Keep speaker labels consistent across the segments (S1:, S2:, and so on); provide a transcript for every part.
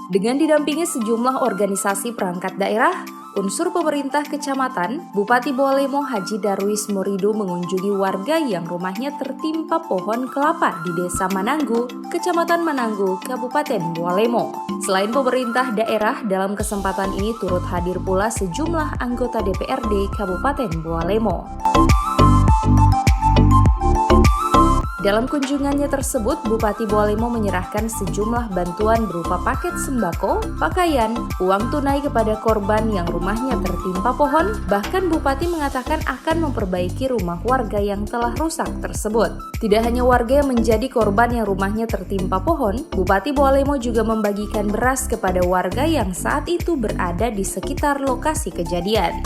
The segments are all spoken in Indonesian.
S1: Dengan didampingi sejumlah organisasi perangkat daerah, unsur pemerintah kecamatan, Bupati Bawalemo Haji Darwis Muridu mengunjungi warga yang rumahnya tertimpa pohon kelapa di Desa Mananggu, Kecamatan Mananggu, Kabupaten Bawalemo. Selain pemerintah daerah, dalam kesempatan ini turut hadir pula sejumlah anggota DPRD Kabupaten Bawalemo. Dalam kunjungannya tersebut, Bupati Bawalemo menyerahkan sejumlah bantuan berupa paket sembako, pakaian, uang tunai kepada korban yang rumahnya tertimpa pohon. Bahkan Bupati mengatakan akan memperbaiki rumah warga yang telah rusak tersebut. Tidak hanya warga yang menjadi korban yang rumahnya tertimpa pohon, Bupati Bawalemo juga membagikan beras kepada warga yang saat itu berada di sekitar lokasi kejadian.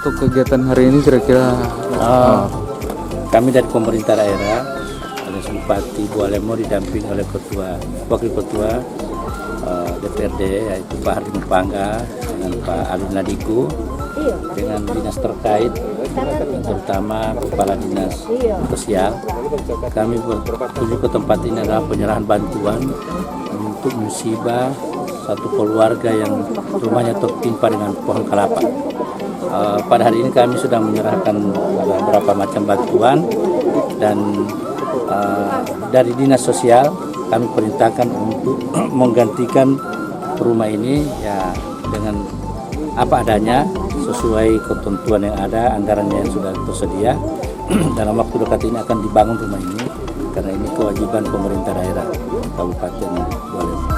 S2: Untuk kegiatan hari ini kira-kira
S3: kami dari pemerintah daerah, ada Bupati Bawalemo didamping oleh Wakil Ketua DPRD yaitu Pak Hardi Mupangga dengan Pak Alun Nadiku, dengan dinas terkait terutama Kepala Dinas Sosial. Kami berkunjung ke tempat ini adalah penyerahan bantuan untuk musibah satu keluarga yang rumahnya tertimpa dengan pohon kelapa. Pada hari ini kami sudah menyerahkan beberapa macam bantuan dan dari Dinas Sosial kami perintahkan untuk menggantikan rumah ini ya dengan apa adanya sesuai ketentuan yang ada, anggarannya yang sudah tersedia. Dalam waktu dekat ini akan dibangun rumah ini karena ini kewajiban pemerintah daerah Kabupaten Bawalemo.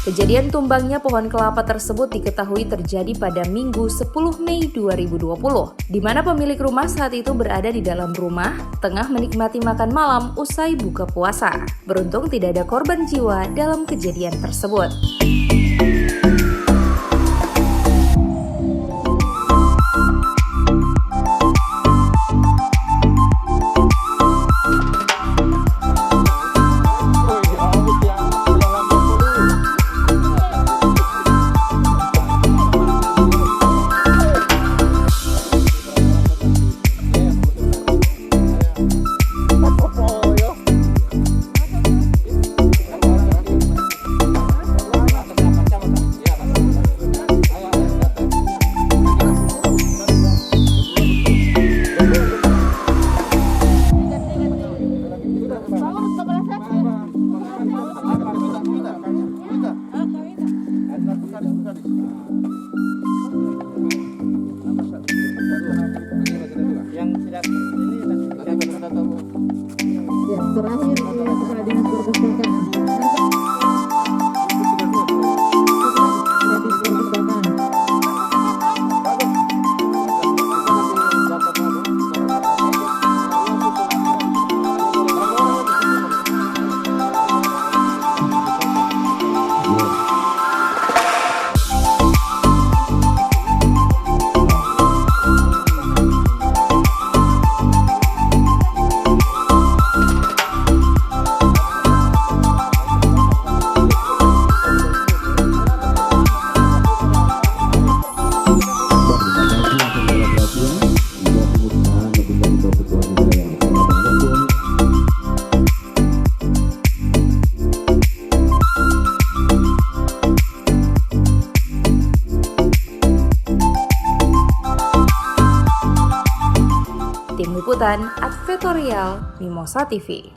S1: Kejadian tumbangnya pohon kelapa tersebut diketahui terjadi pada Minggu 10 Mei 2020, di mana pemilik rumah saat itu berada di dalam rumah, tengah menikmati makan malam usai buka puasa. Beruntung tidak ada korban jiwa dalam kejadian tersebut.
S4: Terakhir Kepala Dinas Perpustakaan.
S1: Tim Liputan Advertorial Mimosa TV.